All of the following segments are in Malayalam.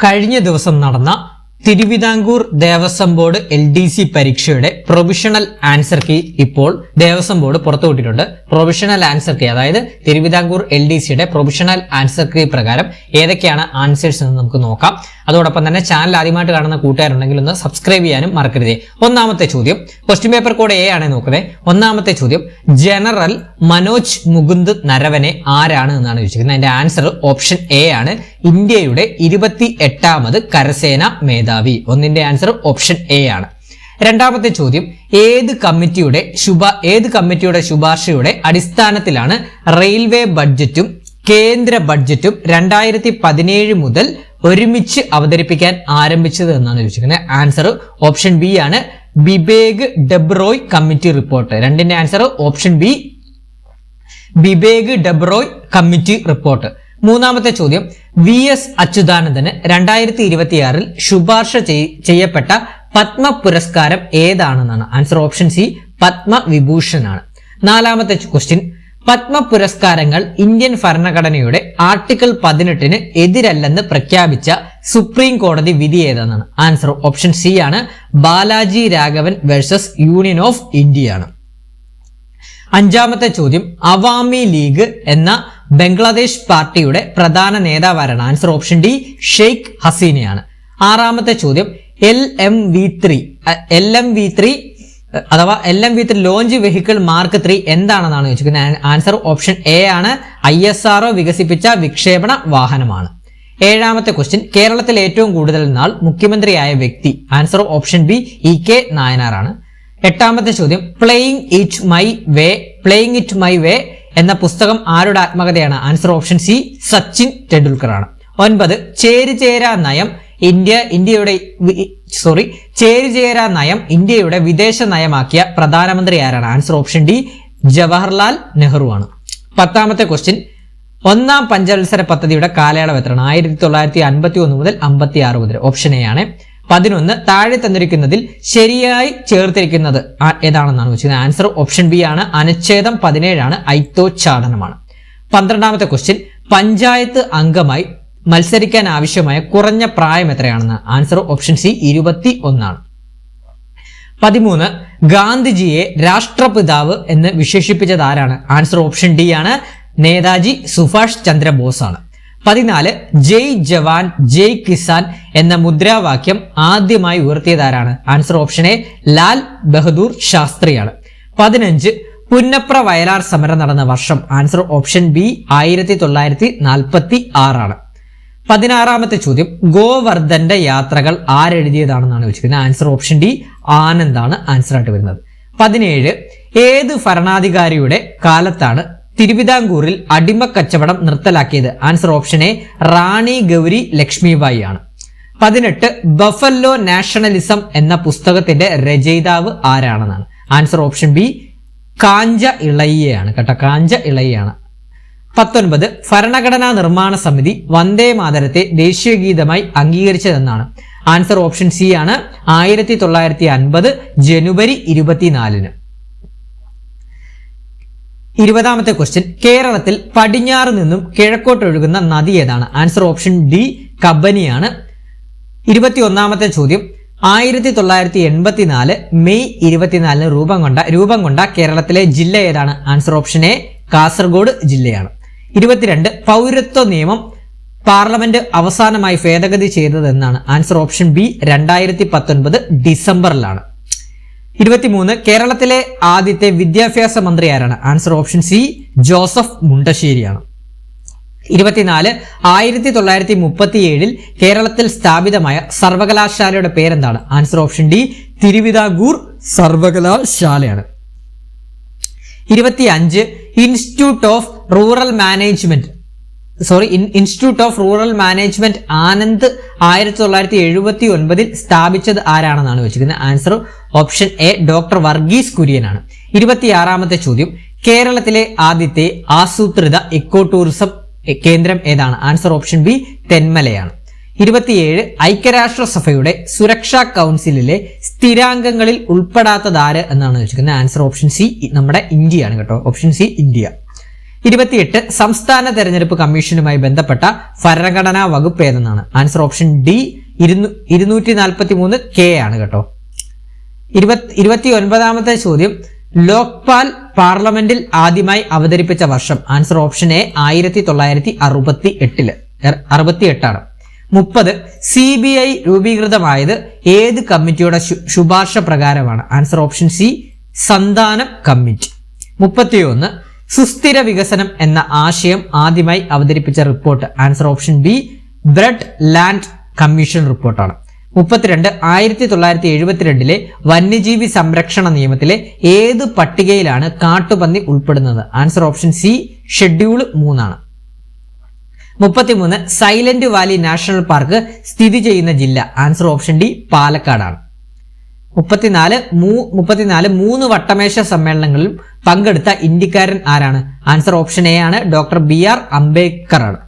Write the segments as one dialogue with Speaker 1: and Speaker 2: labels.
Speaker 1: കഴിഞ്ഞ ദിവസം നടന്ന തിരുവിതാംകൂർ ദേവസ്വം ബോർഡ് LDC പരീക്ഷയുടെ പ്രൊവിഷണൽ ആൻസർ കീ ഇപ്പോൾ ദേവസ്വം ബോർഡ് പുറത്തുവിട്ടിട്ടുണ്ട്. പ്രൊവിഷണൽ ആൻസർ കീ, അതായത് തിരുവിതാംകൂർ LDCയുടെ പ്രൊവിഷണൽ ആൻസർ കീ പ്രകാരം ഏതൊക്കെയാണ് ആൻസേഴ്സ് എന്ന് നമുക്ക് നോക്കാം. അതോടൊപ്പം തന്നെ ചാനൽ ആദ്യമായിട്ട് കാണുന്ന കൂട്ടുകാരുണ്ടെങ്കിൽ ഒന്ന് സബ്സ്ക്രൈബ് ചെയ്യാനും മറക്കരുതേ. ഒന്നാമത്തെ ചോദ്യം, ക്വസ്റ്റ്യൻ പേപ്പർ കോഡ് A ആണ് നോക്കുന്നത്. ഒന്നാമത്തെ ചോദ്യം, ജനറൽ മനോജ് മുകുന്ദ് നരവനെ ആരാണ് എന്നാണ് ചോദിച്ചിരിക്കുന്നത്. അതിന്റെ ആൻസർ ഓപ്ഷൻ A ആണ്, ഇന്ത്യയുടെ 28ാമത് കരസേന മേധാവി. ഒന്നിന്റെ ആൻസർ ഓപ്ഷൻ A ആണ്. രണ്ടാമത്തെ ചോദ്യം, ഏത് കമ്മിറ്റിയുടെ ശുപാർശയുടെ അടിസ്ഥാനത്തിലാണ് റെയിൽവേ ബഡ്ജറ്റും കേന്ദ്ര ബഡ്ജറ്റും 2017 മുതൽ ഒരുമിച്ച് അവതരിപ്പിക്കാൻ ആരംഭിച്ചത് എന്നാണ് ചോദിച്ചിരിക്കുന്നത്. ആൻസർ ഓപ്ഷൻ B ആണ്, ബിബേഗ് ഡെബ്രോയ് കമ്മിറ്റി റിപ്പോർട്ട്. രണ്ടിന്റെ answer option B, Bibek Debroy committee report. മൂന്നാമത്തെ ചോദ്യം, VS അച്യുതാനന്ദന് 2026 ശുപാർശ ചെയ്യപ്പെട്ട പത്മ പുരസ്കാരം ഏതാണെന്നാണ്. ആൻസർ ഓപ്ഷൻ C, പത്മവിഭൂഷൺ ആണ്. നാലാമത്തെ ക്വസ്റ്റ്യൻ, പത്മ പുരസ്കാരങ്ങൾ ഇന്ത്യൻ ഭരണഘടനയുടെ ആർട്ടിക്കിൾ 18 എതിരല്ലെന്ന് പ്രഖ്യാപിച്ച സുപ്രീം കോടതി വിധി ഏതെന്നാണ്. ആൻസർ ഓപ്ഷൻ C ആണ്, Balaji Raghavan versus union of India ആണ്. അഞ്ചാമത്തെ ചോദ്യം, അവാമി ലീഗ് എന്ന ബംഗ്ലാദേശ് പാർട്ടിയുടെ പ്രധാന നേതാവാരാണ്. ആൻസർ ഓപ്ഷൻ D, ഷെയ്ഖ് ഹസീനയാണ്. ആറാമത്തെ ചോദ്യം, LMV3 അഥവാ LMV3 ലോഞ്ച് വെഹിക്കിൾ മാർക്ക് 3 എന്താണെന്നാണ് ചോദിച്ചിരിക്കുന്നത്. ആൻസർ ഓപ്ഷൻ A ആണ്, ISRO വികസിപ്പിച്ച വിക്ഷേപണ വാഹനമാണ്. ഏഴാമത്തെ ക്വസ്റ്റ്യൻ, കേരളത്തിൽ ഏറ്റവും കൂടുതൽ നാൾ മുഖ്യമന്ത്രിയായ വ്യക്തി. Answer option B, EK Nayanar ആണ്. എട്ടാമത്തെ ചോദ്യം, പ്ലേയിങ് ഇറ്റ് മൈ വേ എന്ന പുസ്തകം ആരുടെ ആത്മകഥയാണ്. Answer option C, Sachin Tendulkar ആണ്. 9, ചേരിചേരാ നയം ഇന്ത്യയുടെ വിദേശ നയമാക്കിയ പ്രധാനമന്ത്രി ആരാണ്. Answer option D, Jawaharlal Nehru ആണ്. 10ാമത്തെ ക്വസ്റ്റ്യൻ, ഒന്നാം പഞ്ചവത്സര പദ്ധതിയുടെ കാലയളവ് എത്രയാണ്. 1951 മുതൽ 56 മുതൽ. ഓപ്ഷൻ A ആണ്. 11, താഴെ തന്നിരിക്കുന്നതിൽ ശരിയായി ചേർത്തിരിക്കുന്നത് ഏതാണെന്നാണ് ചോദിച്ചത്. ആൻസർ ഓപ്ഷൻ B ആണ്, അനുച്ഛേദം 17 ആണ്, ഐത്തോച്ചാടനമാണ്. 12ാമത്തെ ക്വസ്റ്റ്യൻ, പഞ്ചായത്ത് അംഗമായി മത്സരിക്കാൻ ആവശ്യമായ കുറഞ്ഞ പ്രായം എത്രയാണെന്ന്. ആൻസർ ഓപ്ഷൻ C, 21 ആണ്. 13, ഗാന്ധിജിയെ രാഷ്ട്രപിതാവ് എന്ന് വിശേഷിപ്പിച്ചത് ആരാണ്. ആൻസർ ഓപ്ഷൻ D ആണ്, നേതാജി സുഭാഷ് ചന്ദ്രബോസ് ആണ്. 14, ജയ് ജവാൻ ജയ് കിസാൻ എന്ന മുദ്രാവാക്യം ആദ്യമായി ഉയർത്തിയതാരാണ്. Answer option A, Lal Bahadur ശാസ്ത്രിയാണ്. 15, പുന്നപ്ര വയലാർ സമരം നടന്ന വർഷം. ആൻസർ ഓപ്ഷൻ B, 1946 ആണ്. 16ാമത്തെ ചോദ്യം, ഗോവർദ്ധന്റെ യാത്രകൾ ആരെഴുതിയതാണെന്നാണ് ചോദിച്ചിരിക്കുന്നത്. ആൻസർ ഓപ്ഷൻ D, ആനന്ദാണ് ആൻസർ ആയിട്ട് വരുന്നത്. 17, ഏത് ഭരണാധികാരിയുടെ കാലത്താണ് തിരുവിതാംകൂറിൽ അടിമക്കച്ചവടം നിർത്തലാക്കിയത്. ആൻസർ ഓപ്ഷൻ A, റാണി ഗൗരി ലക്ഷ്മിബായി ആണ്. 18, ബഫല്ലോ നാഷണലിസം എന്ന പുസ്തകത്തിന്റെ രചയിതാവ് ആരാണെന്നാണ്. ആൻസർ ഓപ്ഷൻ B, കാഞ്ച ഇളയ്യയാണ് കേട്ടോ, കാഞ്ച ഇളയ്യാണ്. 19, ഭരണഘടനാ നിർമ്മാണ സമിതി വന്ദേ മാതരത്തെ ദേശീയ ഗീതമായി അംഗീകരിച്ചതെന്നാണ്. ആൻസർ ഓപ്ഷൻ C ആണ്, 1950 ജനുവരി 24. 20ാമത്തെ ക്വസ്റ്റ്യൻ, കേരളത്തിൽ പടിഞ്ഞാറ് നിന്നും കിഴക്കോട്ട് ഒഴുകുന്ന നദി ഏതാണ്. Answer option D, കബനിയാണ്. 21ാമത്തെ ചോദ്യം, 1984 മെയ് 24 രൂപം കൊണ്ട കേരളത്തിലെ ജില്ല ഏതാണ്. ആൻസർ ഓപ്ഷൻ A, കാസർഗോഡ് ജില്ലയാണ്. 22, പൗരത്വ നിയമം പാർലമെന്റ് അവസാനമായി ഭേദഗതി ചെയ്തതെന്നാണ്. Answer option B, 2019 ഡിസംബറിലാണ്. 23, കേരളത്തിലെ ആദ്യത്തെ വിദ്യാഭ്യാസ മന്ത്രി ആരാണ്. ആൻസർ ഓപ്ഷൻ C, ജോസഫ് മുണ്ടശ്ശേരിയാണ്. 24, 1937 കേരളത്തിൽ സ്ഥാപിതമായ സർവകലാശാലയുടെ പേരെന്താണ്. ആൻസർ ഓപ്ഷൻ D, തിരുവിതാംകൂർ സർവകലാശാലയാണ്. 25, institute of rural management Anand 1979 സ്ഥാപിച്ചത് ആരാണെന്നാണ് വെച്ചിരിക്കുന്നത്. Answer option A, doctor Varghese കുര്യനാണ്. 26ാമത്തെ ചോദ്യം, കേരളത്തിലെ ആദ്യത്തെ ആസൂത്രിത ഇക്കോ ടൂറിസം കേന്ദ്രം ഏതാണ്. Answer option B, തെന്മലയാണ്. 27, ഐക്യരാഷ്ട്രസഭയുടെ സുരക്ഷാ കൗൺസിലിലെ സ്ഥിരാംഗങ്ങളിൽ ഉൾപ്പെടാത്തത് ആര് എന്നാണ് ചോദിച്ചിരിക്കുന്നത്. ആൻസർ ഓപ്ഷൻ C, നമ്മുടെ ഇന്ത്യയാണ് കേട്ടോ, ഓപ്ഷൻ C, ഇന്ത്യ. 28 സംസ്ഥാന തെരഞ്ഞെടുപ്പ് കമ്മീഷനുമായി ബന്ധപ്പെട്ട ഭരണഘടനാ വകുപ്പ് ഏതെന്നാണ്? ആൻസർ ഓപ്ഷൻ ഡി 243 കെ ആണ് കേട്ടോ. 29ാമത്തെ ചോദ്യം, ലോക്പാൽ പാർലമെന്റിൽ ആദ്യമായി അവതരിപ്പിച്ച വർഷം? ആൻസർ ഓപ്ഷൻ എ 1968 30 CBI രൂപീകൃതമായത് ഏത് കമ്മിറ്റിയുടെ ശുപാർശ പ്രകാരമാണ്? Answer option C Santhanam committee. 31 സുസ്ഥിര വികസനം എന്ന ആശയം ആദ്യമായി അവതരിപ്പിച്ച report? Answer option B Brundtland commission റിപ്പോർട്ടാണ്. 32 1972 വന്യജീവി സംരക്ഷണ നിയമത്തിലെ ഏത് പട്ടികയിലാണ് കാട്ടുപന്നി ഉൾപ്പെടുന്നത്? ആൻസർ ഓപ്ഷൻ സി ഷെഡ്യൂൾ 3 ആണ്. 33 സൈലന്റ് വാലി നാഷണൽ പാർക്ക് സ്ഥിതി ചെയ്യുന്ന ജില്ല? ആൻസർ ഓപ്ഷൻ ഡി പാലക്കാടാണ്. 34 3 വട്ടമേശ സമ്മേളനങ്ങളിലും പങ്കെടുത്ത ഇന്ത്യക്കാരൻ ആരാണ്? ആൻസർ ഓപ്ഷൻ എ ആണ് ഡോക്ടർ BR അംബേദ്കർ ആണ്.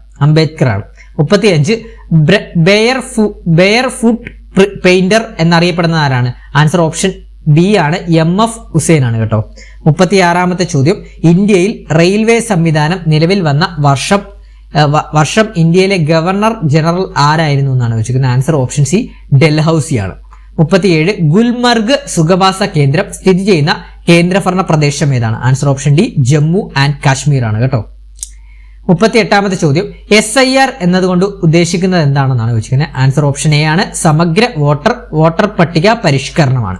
Speaker 1: 35 ബെയർ ഫുട്ട് പെയിന്റർ എന്നറിയപ്പെടുന്ന ആരാണ്? ആൻസർ ഓപ്ഷൻ ബി ആണ് MF ഹുസൈൻ ആണ് കേട്ടോ. 36ാമത്തെ ചോദ്യം, ഇന്ത്യയിൽ റെയിൽവേ സംവിധാനം നിലവിൽ വന്ന വർഷം ഇന്ത്യയിലെ ഗവർണർ ജനറൽ ആരായിരുന്നു എന്നാണ് ചോദിക്കുന്നത്? ആൻസർ ഓപ്ഷൻ സി ഡൽഹൌസി ആണ്. 37 ഗുൽമർഗ് സുഖവാസ കേന്ദ്രം സ്ഥിതി ചെയ്യുന്ന കേന്ദ്രഭരണ പ്രദേശം ഏതാണ്? Answer option D Jammu and Kashmir ആണ് കേട്ടോ. 38ാമത്തെ ചോദ്യം, SIR എന്നതുകൊണ്ട് ഉദ്ദേശിക്കുന്നത് എന്താണെന്നാണ് ചോദിക്കുന്നത്? ആൻസർ ഓപ്ഷൻ എ ആണ് സമഗ്ര വോട്ടർ പട്ടിക പരിഷ്കരണമാണ്.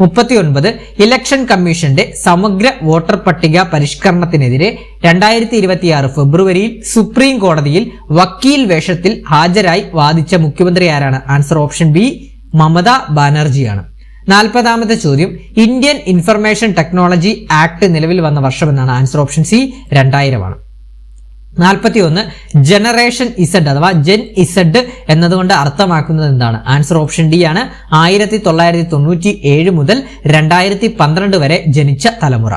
Speaker 1: 39 ഇലക്ഷൻ കമ്മീഷന്റെ സമഗ്ര വോട്ടർ പട്ടിക പരിഷ്കരണത്തിനെതിരെ 2026 ഫെബ്രുവരിയിൽ സുപ്രീം കോടതിയിൽ വക്കീൽ വേഷത്തിൽ ഹാജരായി വാദിച്ച മുഖ്യമന്ത്രി ആരാണ്? ആൻസർ ഓപ്ഷൻ ബി മമതാ ബാനർജിയാണ്. 40ാമത്തെ ചോദ്യം, ഇന്ത്യൻ ഇൻഫർമേഷൻ ടെക്നോളജി ആക്ട് നിലവിൽ വന്ന വർഷം എന്നാണ്? ആൻസർ ഓപ്ഷൻ സി 2000 ആണ്. 41 ജനറേഷൻ ഇസഡ് അഥവാ ജെൻ ഇസഡ് എന്നതുകൊണ്ട് അർത്ഥമാക്കുന്നത് എന്താണ്? ആൻസർ ഓപ്ഷൻ ഡി ആണ് 1997 മുതൽ 2012 വരെ ജനിച്ച തലമുറ.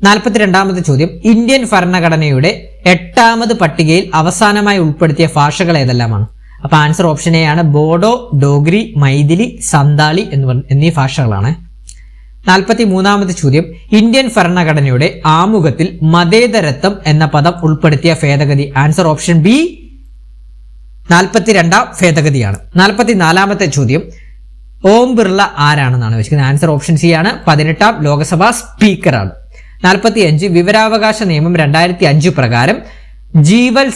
Speaker 1: 42ാമത്തെ ചോദ്യം, ഇന്ത്യൻ ഭരണഘടനയുടെ 8ാമത് പട്ടികയിൽ അവസാനമായി ഉൾപ്പെടുത്തിയ ഭാഷകൾ ഏതെല്ലാമാണ്? അപ്പൊ ആൻസർ ഓപ്ഷൻ എ ആണ് ബോഡോ, ഡോഗ്രി, മൈഥിലി, സന്താളി എന്നീ ഭാഷകളാണ്. 43ാമത്തെ ചോദ്യം, ഇന്ത്യൻ ഭരണഘടനയുടെ ആമുഖത്തിൽ മതേതരത്വം എന്ന പദം ഉൾപ്പെടുത്തിയ ഭേദഗതി? Answer option B 42ാം ഭേദഗതിയാണ്. 44ാമത്തെ ചോദ്യം, ഓം ബിർള ആരാണെന്നാണ് ചോദിക്കുന്നത്? ആൻസർ ഓപ്ഷൻ സി ആണ് 18ാം ലോക്സഭാ സ്പീക്കറാണ്. 45 വിവരാവകാശ നിയമം 2005 പ്രകാരം ജീവൽ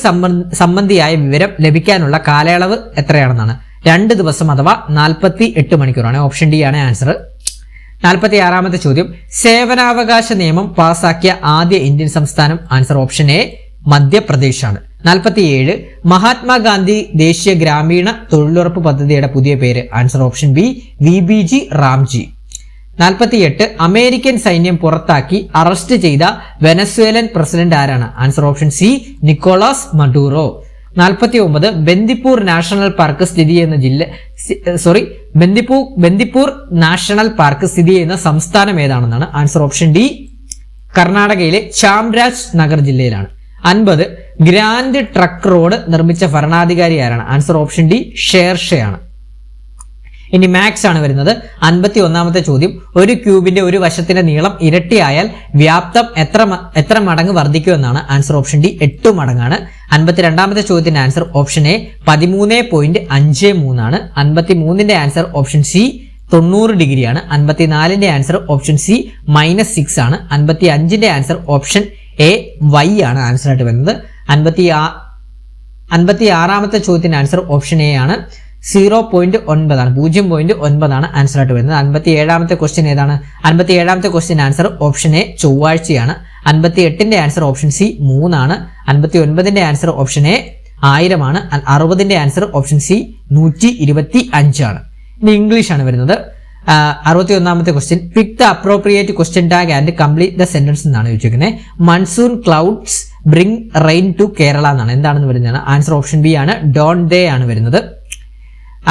Speaker 1: സംബന്ധിയായ വിവരം ലഭിക്കാനുള്ള കാലയളവ് എത്രയാണെന്നാണ്? 2 ദിവസം അഥവാ 48 മണിക്കൂറാണ്. ഓപ്ഷൻ ഡി ആണ് ആൻസർ. 46ാമത്തെ ചോദ്യം, സേവനാവകാശ നിയമം പാസാക്കിയ ആദ്യ ഇന്ത്യൻ സംസ്ഥാനം? ആൻസർ ഓപ്ഷൻ എ മധ്യപ്രദേശ് ആണ്. 47 മഹാത്മാഗാന്ധി ദേശീയ ഗ്രാമീണ തൊഴിലുറപ്പ് പദ്ധതിയുടെ പുതിയ പേര്? Answer option B VBG Ramji. 48 American സൈന്യം പുറത്താക്കി അറസ്റ്റ് ചെയ്ത വെനസ്വേലൻ പ്രസിഡന്റ് ആരാണ്? Answer option C Nicholas Maduro. 49 Bandipur national park സ്ഥിതി ചെയ്യുന്ന ബന്ദിപ്പൂർ നാഷണൽ പാർക്ക് സ്ഥിതി ചെയ്യുന്ന സംസ്ഥാനം ഏതാണെന്നാണ്? ആൻസർ ഓപ്ഷൻ ഡി കർണാടകയിലെ ചാംരാജ് നഗർ ജില്ലയിലാണ്. 50 ഗ്രാൻഡ് ട്രക്ക് റോഡ് നിർമ്മിച്ച ഭരണാധികാരി ആരാണ്? ആൻസർ ഓപ്ഷൻ ഡി ഷേർഷയാണ്. ഇനി മാത്സ് ആണ് വരുന്നത്. 51ാമത്തെ ചോദ്യം, ഒരു ക്യൂബിന്റെ ഒരു വശത്തിന്റെ നീളം ഇരട്ടിയായാൽ വ്യാപ്തം എത്ര മടങ്ങ് വർദ്ധിക്കുമെന്നാണ്? ആൻസർ ഓപ്ഷൻ ഡി 8 മടങ്ങാണ്. 52ാമത്തെ ചോദ്യത്തിന്റെ ആൻസർ ഓപ്ഷൻ എ 13.53 ആണ്. 53ന്റെ ആൻസർ ഓപ്ഷൻ സി 90 ഡിഗ്രിയാണ്. 54ന്റെ ആൻസർ ഓപ്ഷൻ സി -6 ആണ്. 55ന്റെ ആൻസർ ഓപ്ഷൻ എ y ആണ് ആൻസർ ആയിട്ട് വരുന്നത്. 56ാമത്തെ ചോദ്യത്തിന്റെ ആൻസർ ഓപ്ഷൻ എ ആണ് 0.9 ആണ്. 0.9 ആണ് ആൻസർ ആയിട്ട് വരുന്നത്. 57ാമത്തെ ക്വസ്റ്റ്യൻ ഏതാണ്? 57ാമത്തെ ക്വസ്റ്റ്യൻ ആൻസർ ഓപ്ഷൻ എ ചൊവ്വാഴ്ചയാണ്. 58ന്റെ ആൻസർ ഓപ്ഷൻ സി 3 ആണ്. 59ന്റെ ആൻസർ ഓപ്ഷൻ എ 1000 ആണ്. 60ന്റെ ആൻസർ ഓപ്ഷൻ സി 125 ആണ്. ഇനി ഇംഗ്ലീഷ് ആണ് വരുന്നത്. 61ാമത്തെ question, pick the appropriate question tag and complete the sentence എന്നാണ് ചോദിച്ചിരിക്കുന്നത്. Monsoon clouds bring rain to Kerala എന്നാണ്. എന്താണെന്ന് വരുന്നതാണ്? ആൻസർ ഓപ്ഷൻ ബി ആണ് ഡോണ്ട് ദേ ആണ് വരുന്നത്.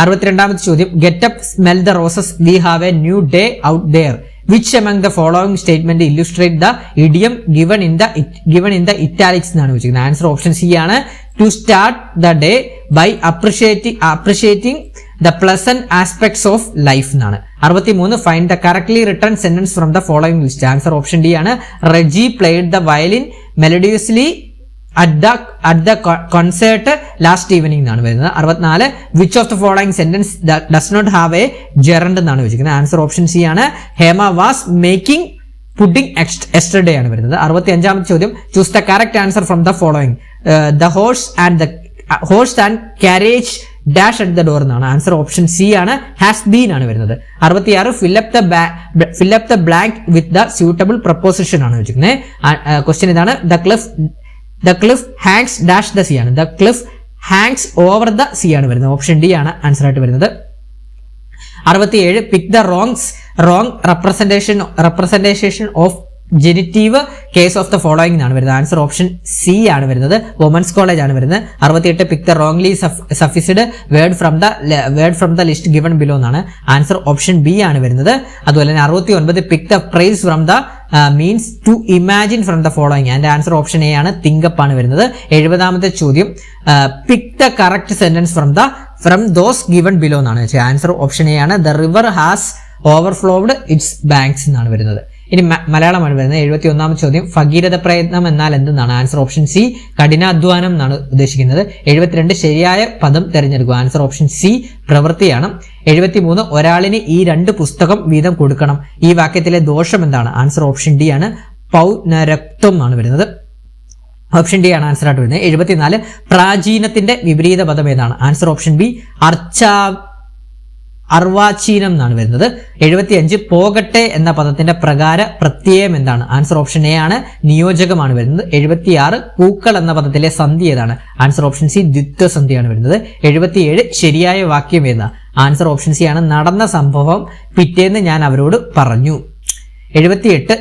Speaker 1: 62ാമത്തെ ചോദ്യം, get up smell the roses we have a new day out there which among the following statement illustrate the idiom given in the italics എന്നാണ് ചോദിച്ചിരിക്കുന്നത്. ആൻസർ ഓപ്ഷൻ സി ആണ് to start the day by appreciating the pleasant aspects of life എന്നാണ്. 63 find the correctly written sentence from the following list. Answer option D ആണ്. Reji played the violin melodiously at the concert last evening എന്നാണ് വരുന്നത്. 64 which of the following sentence does not have a gerund എന്നാണ് ചോദിക്കുന്നത്. ആൻസർ ഓപ്ഷൻ സി ആണ്. Hema was making pudding yesterday ആണ് വരുന്നത്. 65ാമത്തെ ചോദ്യം choose the correct answer from the following. The horse and carriage dash at the door എന്നാണ്. ആൻസർ ഓപ്ഷൻ സി ആണ്. ഹാസ് ബീൻ ആണ് വരുന്നത്. 66 fill up the blank with the suitable preposition ആണ് ചോദിക്കുന്നത്. ക്വസ്റ്റ്യൻ ഇതാണ്. The cliff hangs dash the sea ആണ്. The cliff hangs over the sea ആണ് വരുന്നത്. ഓപ്ഷൻ ഡി ആണ് ആൻസർ ആയിട്ട് വരുന്നത്. 67 pick the wrong representation of genitive case of the following ആണ് വരുന്നത്. ആൻസർ ഓപ്ഷൻ സി ആണ് വരുന്നത്. വുമൻസ് കോളേജ് ആണ് വരുന്നത്. 68 pick the wrongly suffixed word from the list given below എന്നാണ്. ആൻസർ ഓപ്ഷൻ ബി ആണ് വരുന്നത്. അതുപോലെ തന്നെ 69 pick the phrase from the means to imagine from the following. And answer option A ആണ്. തിങ്കപ്പ് ആണ് വരുന്നത്. 70ാമത്തെ ചോദ്യം pick the correct sentence from those given below എന്നാണ്. ആൻസർ ഓപ്ഷൻ എ ആണ്. The river has overflowed its banks എന്നാണ് വരുന്നത്. ഇനി മലയാളമാണ് വരുന്നത്. 71ാമത്തെ ചോദ്യം ഭഗീരഥ പ്രയത്നം എന്നാൽ എന്തെന്നാണ്. ആൻസർ ഓപ്ഷൻ സി കഠിനാധ്വാനം എന്നാണ് ഉദ്ദേശിക്കുന്നത്. 72 ശരിയായ പദം തിരഞ്ഞെടുക്കുക. ആൻസർ ഓപ്ഷൻ സി പ്രവൃത്തിയാണ്. 73 ഒരാളിന് ഈ 2 പുസ്തകം വീതം കൊടുക്കണം. ഈ വാക്യത്തിലെ ദോഷം എന്താണ്. ആൻസർ ഓപ്ഷൻ ഡി ആണ്. പൗനരക്തം എന്നാണ് വരുന്നത്. ഓപ്ഷൻ ഡി ആണ് ആൻസർ ആയിട്ട് വരുന്നത്. 74 പ്രാചീനത്തിന്റെ വിപരീത പദം ഏതാണ്. ആൻസർ ഓപ്ഷൻ ബി അർവാചീനം എന്നാണ് വരുന്നത്. 75 പോകട്ടെ എന്ന പദത്തിന്റെ പ്രകാര പ്രത്യയം എന്താണ്. ആൻസർ ഓപ്ഷൻ എ ആണ്. നിയോജകമാണ് വരുന്നത്. 76 പൂക്കൾ എന്ന പദത്തിലെ സന്ധി ഏതാണ്. ആൻസർ ഓപ്ഷൻ സി ദ്വിത്വസന്ധിയാണ് വരുന്നത്. 77 ശരിയായ വാക്യം ഏതാ. ആൻസർ ഓപ്ഷൻ സി ആണ്. നടന്ന സംഭവം പിറ്റേന്ന് ഞാൻ അവരോട് പറഞ്ഞു. 78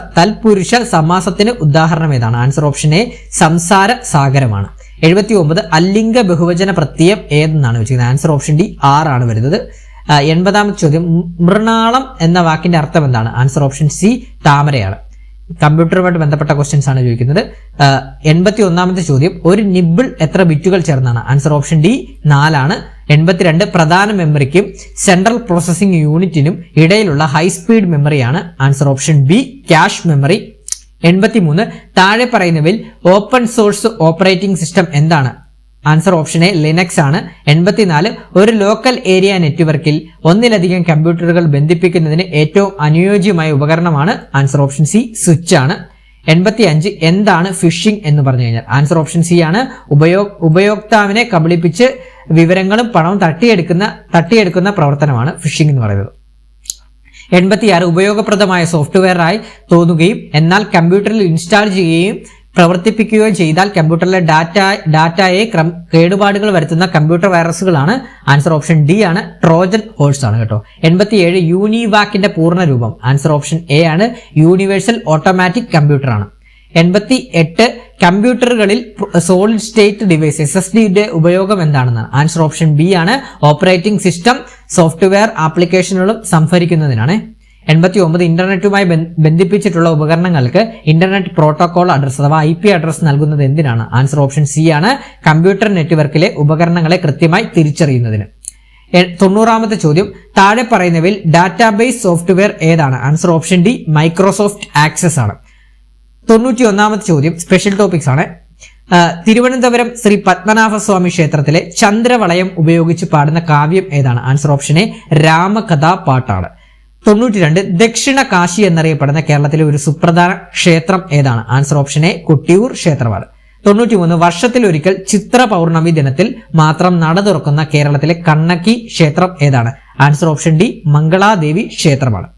Speaker 1: തൽപുരുഷ സമാസത്തിന് ഉദാഹരണം ഏതാണ്. ആൻസർ ഓപ്ഷൻ എ സംസാര സാഗരമാണ്. 79 അല്ലിംഗ ബഹുവചന പ്രത്യയം ഏതെന്നാണ് വെച്ചിരിക്കുന്നത്. ആൻസർ ഓപ്ഷൻ ഡി ആണ് വരുന്നത്. 80ാമത്തെ ചോദ്യം മൃണാളം എന്ന വാക്കിന്റെ അർത്ഥം എന്താണ്. ആൻസർ ഓപ്ഷൻ സി താമരയാണ്. കമ്പ്യൂട്ടറുമായിട്ട് ബന്ധപ്പെട്ട ക്വസ്റ്റ്യൻസ് ആണ് ചോദിക്കുന്നത്. 81ാമത്തെ ചോദ്യം ഒരു നിബിൾ എത്ര ബിറ്റുകൾ ചേർന്നാണ്. ആൻസർ ഓപ്ഷൻ ഡി 4 ആണ്. 82 പ്രധാന മെമ്മറിക്കും സെൻട്രൽ പ്രോസസിംഗ് യൂണിറ്റിനും ഇടയിലുള്ള ഹൈസ്പീഡ് മെമ്മറിയാണ്. Answer option B cache memory. 83 താഴെ പറയുന്നവയിൽ ഓപ്പൺ സോഴ്സ് ഓപ്പറേറ്റിംഗ് സിസ്റ്റം എന്താണ്. ആൻസർ ഓപ്ഷൻ എ ലിനക്സ് ആണ്. 84 ഒരു ലോക്കൽ ഏരിയ നെറ്റ്വർക്കിൽ ഒന്നിലധികം കമ്പ്യൂട്ടറുകൾ ബന്ധിപ്പിക്കുന്നതിന് ഏറ്റവും അനുയോജ്യമായ ഉപകരണമാണ്. ആൻസർ ഓപ്ഷൻ സി സ്വിച്ച് ആണ്. 85 എന്താണ് ഫിഷിംഗ് എന്ന് പറഞ്ഞു കഴിഞ്ഞാൽ. ആൻസർ ഓപ്ഷൻ സി ആണ്. ഉപയോക്താവിനെ കബളിപ്പിച്ച് വിവരങ്ങളും പണവും തട്ടിയെടുക്കുന്ന പ്രവർത്തനമാണ് ഫിഷിംഗ് എന്ന് പറയുന്നത്. 86 ഉപയോഗപ്രദമായ സോഫ്റ്റ്വെയറായി തോന്നുകയും എന്നാൽ കമ്പ്യൂട്ടറിൽ ഇൻസ്റ്റാൾ ചെയ്യുകയും പ്രവർത്തിപ്പിക്കുകയും ചെയ്താൽ കമ്പ്യൂട്ടറിലെ ഡാറ്റയെ കേടുപാടുകൾ വരുത്തുന്ന കമ്പ്യൂട്ടർ വൈറസുകളാണ്. ആൻസർ ഓപ്ഷൻ ഡി ആണ്. ട്രോജൻ ഹോഴ്സ് ആണ് കേട്ടോ. 87 യൂണിവാക്കിന്റെ പൂർണ്ണ രൂപം. ആൻസർ ഓപ്ഷൻ എ ആണ്. യൂണിവേഴ്സൽ ഓട്ടോമാറ്റിക് കമ്പ്യൂട്ടർ ആണ്. 88 കമ്പ്യൂട്ടറുകളിൽ സോളിഡ് സ്റ്റേറ്റ് ഡിവൈസ് SSDയുടെ ഉപയോഗം എന്താണെന്നാണ്. ആൻസർ ഓപ്ഷൻ ബി ആണ്. ഓപ്പറേറ്റിംഗ് സിസ്റ്റം സോഫ്റ്റ്വെയർ ആപ്ലിക്കേഷനുകളും സംഭരിക്കുന്നതിനാണ്. 89 ഇന്റർനെറ്റുമായി ബന്ധിപ്പിച്ചിട്ടുള്ള ഉപകരണങ്ങൾക്ക് ഇന്റർനെറ്റ് പ്രോട്ടോകോൾ അഡ്രസ് അഥവാ IP അഡ്രസ് നൽകുന്നത് എന്തിനാണ്. ആൻസർ ഓപ്ഷൻ സി ആണ്. കമ്പ്യൂട്ടർ നെറ്റ്വർക്കിലെ ഉപകരണങ്ങളെ കൃത്യമായി തിരിച്ചറിയുന്നതിന്. 90ാമത്തെ ചോദ്യം താഴെ പറയുന്നവയിൽ ഡാറ്റാബേസ് സോഫ്റ്റ്വെയർ ഏതാണ്. Answer option D Microsoft access ആണ്. 91ാമത്തെ ചോദ്യം സ്പെഷ്യൽ ടോപ്പിക്സ് ആണ്. തിരുവനന്തപുരം ശ്രീ പത്മനാഭസ്വാമി ക്ഷേത്രത്തിലെ ചന്ദ്രവളയം ഉപയോഗിച്ച് പാടുന്ന കാവ്യം ഏതാണ്. Answer option A രാമകഥാപാട്ടാണ്. 92 ദക്ഷിണ കാശി എന്നറിയപ്പെടുന്ന കേരളത്തിലെ ഒരു സുപ്രധാന ക്ഷേത്രം ഏതാണ്. ആൻസർ ഓപ്ഷൻ എ കൊട്ടിയൂർ ക്ഷേത്രമാണ്. 93 വർഷത്തിലൊരിക്കൽ ചിത്ര പൗർണമി ദിനത്തിൽ മാത്രം നട തുറക്കുന്ന കേരളത്തിലെ കണ്ണക്കി ക്ഷേത്രം ഏതാണ്. ആൻസർ ഓപ്ഷൻ ഡി മംഗളാദേവി ക്ഷേത്രമാണ്.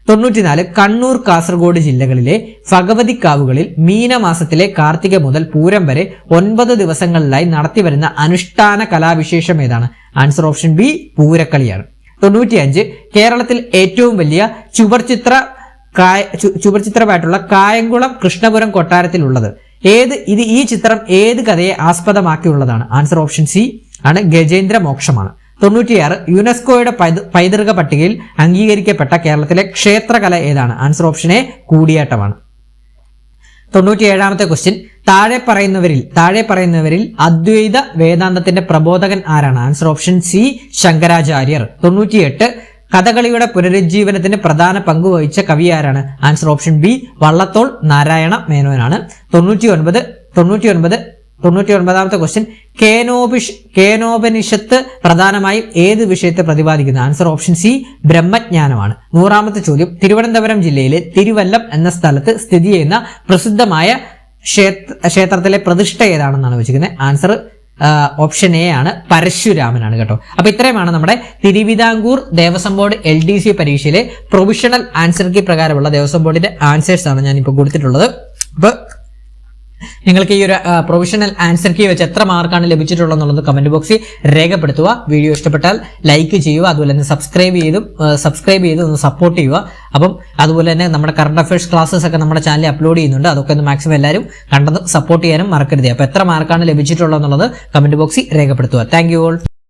Speaker 1: 94 കണ്ണൂർ കാസർഗോഡ് ജില്ലകളിലെ ഭഗവതിക്കാവുകളിൽ മീനമാസത്തിലെ കാർത്തിക മുതൽ പൂരം വരെ 9 ദിവസങ്ങളിലായി നടത്തിവരുന്ന അനുഷ്ഠാന കലാവിശേഷം ഏതാണ്. Answer option B പൂരക്കളിയാണ്. 95 കേരളത്തിൽ ഏറ്റവും വലിയ ചുവർച്ചിത്രമായിട്ടുള്ള കായംകുളം കൃഷ്ണപുരം കൊട്ടാരത്തിലുള്ളത് ഈ ചിത്രം ഏത് കഥയെ ആസ്പദമാക്കിയുള്ളതാണ്. ആൻസർ ഓപ്ഷൻ സി ആണ്. ഗജേന്ദ്ര മോക്ഷമാണ്. 96 യുനെസ്കോയുടെ പൈതൃക പട്ടികയിൽ അംഗീകരിക്കപ്പെട്ട കേരളത്തിലെ ക്ഷേത്രകല ഏതാണ്. ആൻസർ ഓപ്ഷൻ എ കൂടിയാട്ടമാണ്. 97ാമത്തെ ക്വസ്റ്റ്യൻ താഴെ പറയുന്നവരിൽ അദ്വൈത വേദാന്തത്തിന്റെ പ്രബോധകൻ ആരാണ്? ആൻസർ ഓപ്ഷൻ സി ശങ്കരാചാര്യർ. 98 കഥകളിയുടെ പുനരുജ്ജീവനത്തിന് പ്രധാന പങ്ക് വഹിച്ച കവി ആരാണ്? Answer option B Vallathol Narayana മേനോനാണ്. 99ാമത്തെ ക്വസ്റ്റ്യൻ, കേനോപനിഷത്ത് പ്രധാനമായും ഏത് വിഷയത്തെ പ്രതിപാദിക്കുന്നു? ആൻസർ ഓപ്ഷൻ സി ബ്രഹ്മജ്ഞാനമാണ്. 100ാമത്തെ ചോദ്യം, തിരുവനന്തപുരം ജില്ലയിലെ തിരുവല്ലം എന്ന സ്ഥലത്ത് സ്ഥിതി ചെയ്യുന്ന പ്രസിദ്ധമായ ക്ഷേത്രത്തിലെ പ്രതിഷ്ഠ ഏതാണെന്നാണ് വെച്ചിരിക്കുന്നത്. ആൻസർ ഓപ്ഷൻ എ ആണ്, പരശുരാമനാണ് കേട്ടോ. അപ്പൊ ഇത്രയുമാണ് നമ്മുടെ തിരുവിതാംകൂർ ദേവസ്വം ബോർഡ് LDC പരീക്ഷയിലെ പ്രൊവിഷണൽ ആൻസർ കീ പ്രകാരമുള്ള ദേവസ്വം ബോർഡിന്റെ ആൻസേഴ്സ് ആണ് ഞാൻ ഇപ്പോൾ കൊടുത്തിട്ടുള്ളത്. അപ്പൊ നിങ്ങൾക്ക് ഈ ഒരു പ്രൊവിഷണൽ ആൻസർ കീ വെച്ച് എത്ര മാർക്കാണ് ലഭിച്ചിട്ടുള്ളത് എന്നുള്ളത് കമന്റ് ബോക്സിൽ രേഖപ്പെടുത്തുക. വീഡിയോ ഇഷ്ടപ്പെട്ടാൽ ലൈക്ക് ചെയ്യുക, അതുപോലെ തന്നെ സബ്സ്ക്രൈബ് ചെയ്ത് ഒന്ന് സപ്പോർട്ട് ചെയ്യുക. അപ്പം അതുപോലെ തന്നെ നമ്മുടെ കറണ്ട് അഫയേഴ്സ് ക്ലാസ്സസ് ഒക്കെ നമ്മുടെ ചാനലിൽ അപ്ലോഡ് ചെയ്യുന്നുണ്ട്. അതൊക്കെ ഒന്ന് മാക്സിമം എല്ലാവരും കണ്ടത് സപ്പോർട്ട് ചെയ്യാനും മറക്കരുത്. അപ്പോൾ എത്ര മാർക്കാണ് ലഭിച്ചിട്ടുള്ളത് എന്നുള്ളത് കമന്റ് ബോക്സിൽ രേഖപ്പെടുത്തുക. Thank you all.